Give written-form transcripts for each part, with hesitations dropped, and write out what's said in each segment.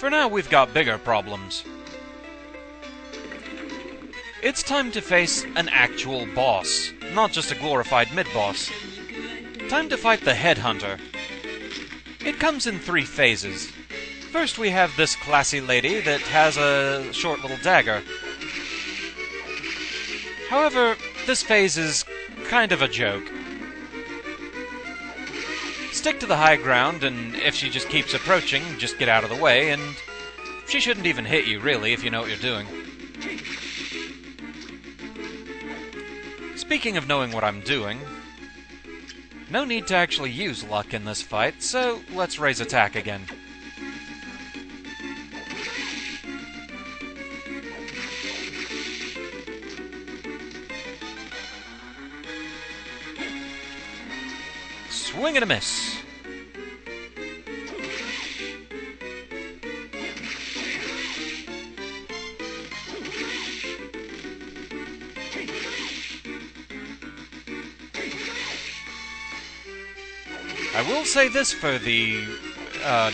For now, we've got bigger problems. It's time to face an actual boss, not just a glorified mid-boss. Time to fight the Headhunter. It comes in 3 phases. First we have this classy lady that has a short little dagger. However, this phase is kind of a joke. Stick to the high ground, and if she just keeps approaching, just get out of the way, and she shouldn't even hit you, really, if you know what you're doing. Speaking of knowing what I'm doing, no need to actually use luck in this fight, so let's raise attack again. Swing and a miss. I will say this for the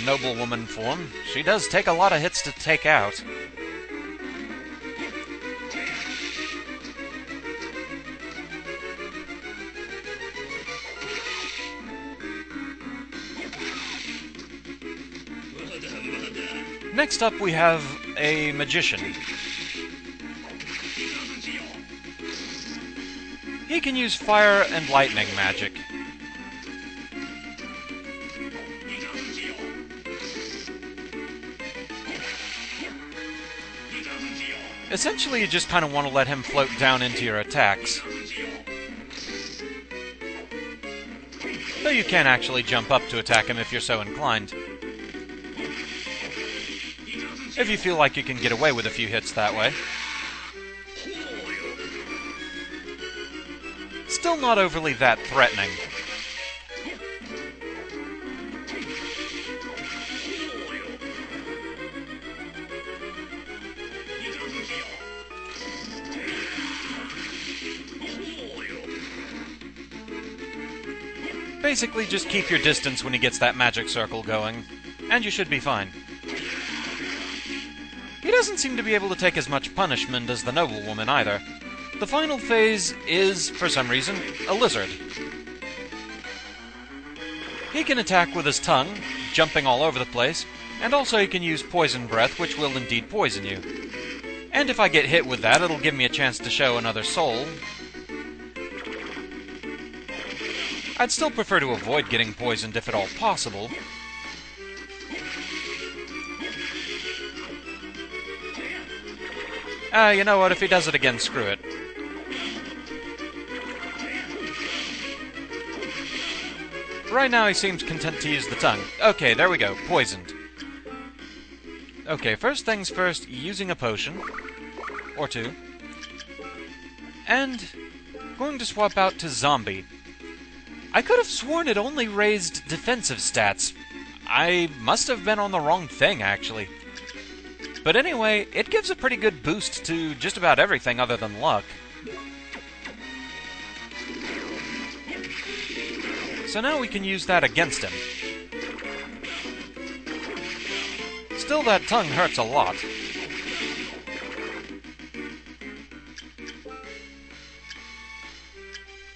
noblewoman form. She does take a lot of hits to take out. Next up we have a magician. He can use fire and lightning magic. Essentially, you just kind of want to let him float down into your attacks. Though you can actually jump up to attack him if you're so inclined. If you feel like you can get away with a few hits that way. Still not overly that threatening. Basically, just keep your distance when he gets that magic circle going, and you should be fine. He doesn't seem to be able to take as much punishment as the noblewoman either. The final phase is, for some reason, a lizard. He can attack with his tongue, jumping all over the place, and also he can use poison breath, which will indeed poison you. And if I get hit with that, it'll give me a chance to show another soul. I'd still prefer to avoid getting poisoned if at all possible. You know what, if he does it again, screw it. Right now he seems content to use the tongue. Okay, there we go, poisoned. Okay, first things first, using a potion. Or 2. And going to swap out to zombie. I could have sworn it only raised defensive stats. I must have been on the wrong thing, actually. But anyway, it gives a pretty good boost to just about everything other than luck. So now we can use that against him. Still, that tongue hurts a lot.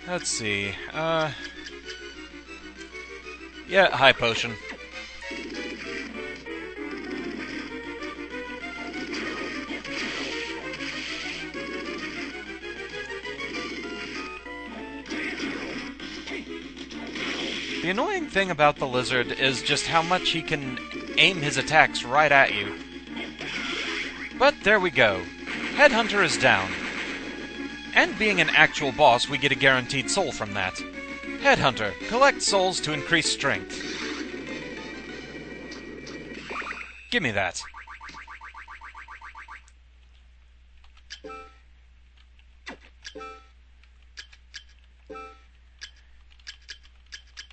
Let's see, yeah, high potion. The annoying thing about the lizard is just how much he can aim his attacks right at you. But there we go. Headhunter is down. And being an actual boss, we get a guaranteed soul from that. Headhunter, collect souls to increase strength. Give me that.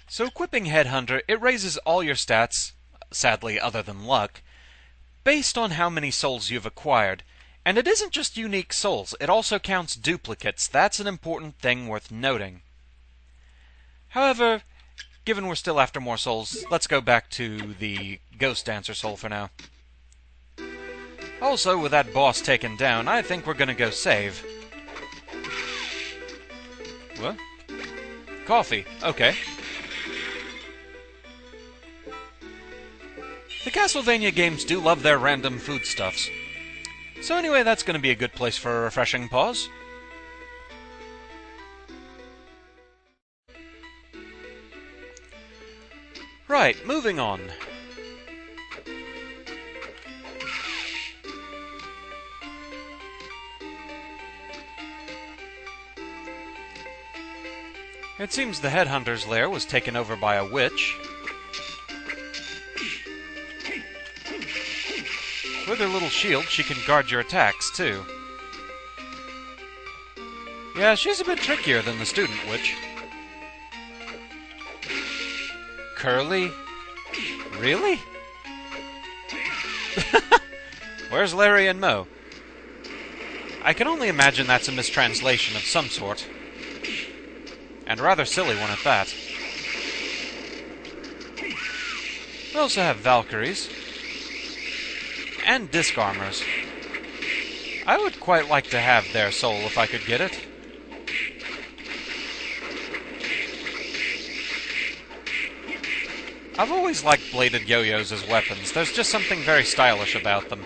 So equipping Headhunter, it raises all your stats, sadly other than luck, based on how many souls you've acquired. And it isn't just unique souls, it also counts duplicates. That's an important thing worth noting. However, given we're still after more souls, let's go back to the Ghost Dancer soul for now. Also, with that boss taken down, I think we're gonna go save. What? Coffee. Okay. The Castlevania games do love their random foodstuffs. So anyway, that's gonna be a good place for a refreshing pause. Right, moving on. It seems the Headhunter's lair was taken over by a witch. With her little shield, she can guard your attacks, too. Yeah, she's a bit trickier than the student witch. Curly? Really? Where's Larry and Moe? I can only imagine that's a mistranslation of some sort. And a rather silly one at that. We also have Valkyries. And disc armors. I would quite like to have their soul if I could get it. I've always liked bladed yo-yos as weapons. There's just something very stylish about them.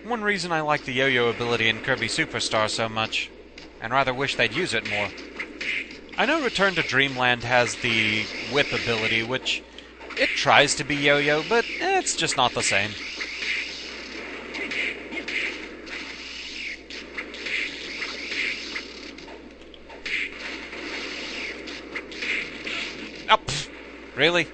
One reason I like the yo-yo ability in Kirby Superstar so much, and rather wish they'd use it more. I know Return to Dreamland has the whip ability, which it tries to be yo-yo, but it's just not the same. Oh, pfft. Really?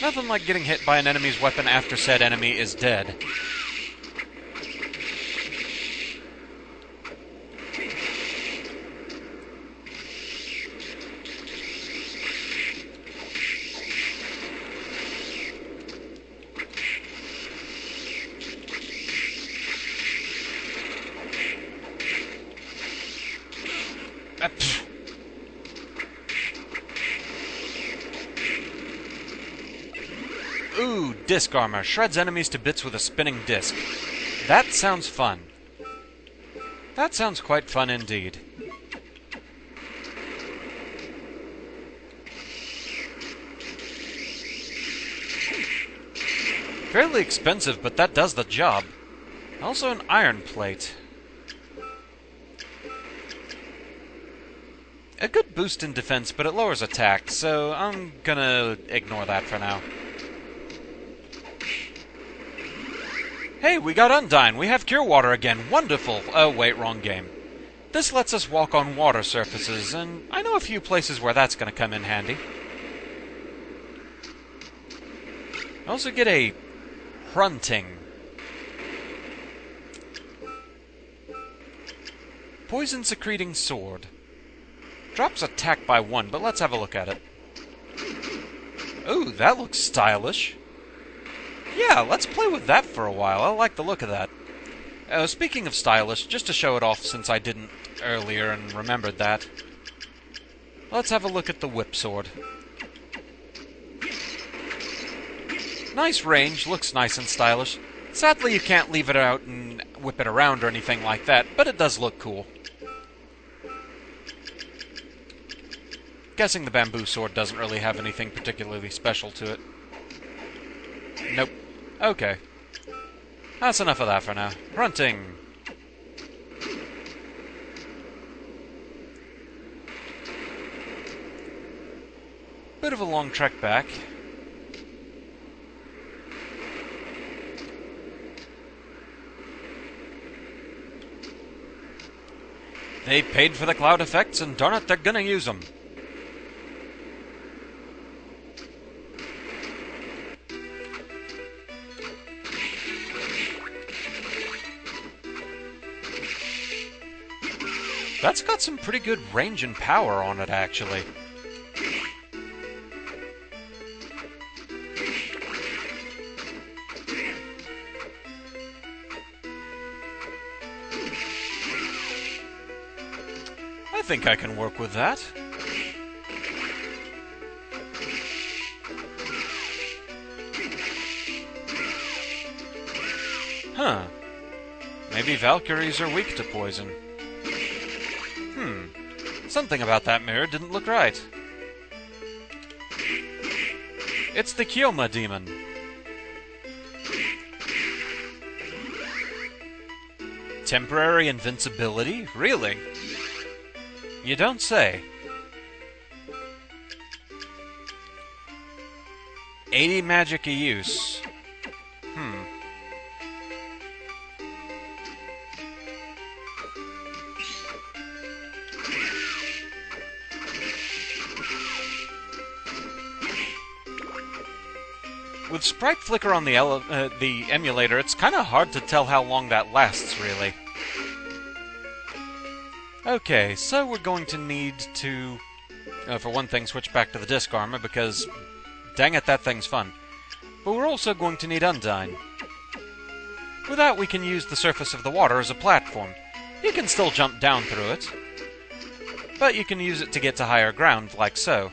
Nothing like getting hit by an enemy's weapon after said enemy is dead. Ooh, disc armor. Shreds enemies to bits with a spinning disc. That sounds fun. That sounds quite fun indeed. Fairly expensive, but that does the job. Also an iron plate. A good boost in defense, but it lowers attack, so I'm gonna ignore that for now. Hey, we got Undyne! We have Cure Water again! Wonderful! Oh, wait, wrong game. This lets us walk on water surfaces, and I know a few places where that's gonna come in handy. I also get a Hrunting. Poison-secreting sword. Drops attack by 1, but let's have a look at it. Ooh, that looks stylish. Yeah, let's play with that for a while. I like the look of that. Speaking of stylish, just to show it off since I didn't earlier and remembered that, let's have a look at the whip sword. Nice range, looks nice and stylish. Sadly, you can't leave it out and whip it around or anything like that, but it does look cool. Guessing the bamboo sword doesn't really have anything particularly special to it. Nope. Okay. That's enough of that for now. Hrunting. Bit of a long trek back. They paid for the cloud effects, and darn it, they're gonna use them. That's got some pretty good range and power on it, actually. think I can work with that. Huh. Maybe Valkyries are weak to poison. Something about that mirror didn't look right. It's the Kyoma demon. Temporary invincibility? Really? You don't say. 80 magic a use. With sprite flicker on the emulator, it's kind of hard to tell how long that lasts, really. Okay, so we're going to need to, for one thing, switch back to the disc armor, because, dang it, that thing's fun. But we're also going to need Undyne. With that, we can use the surface of the water as a platform. You can still jump down through it, but you can use it to get to higher ground, like so.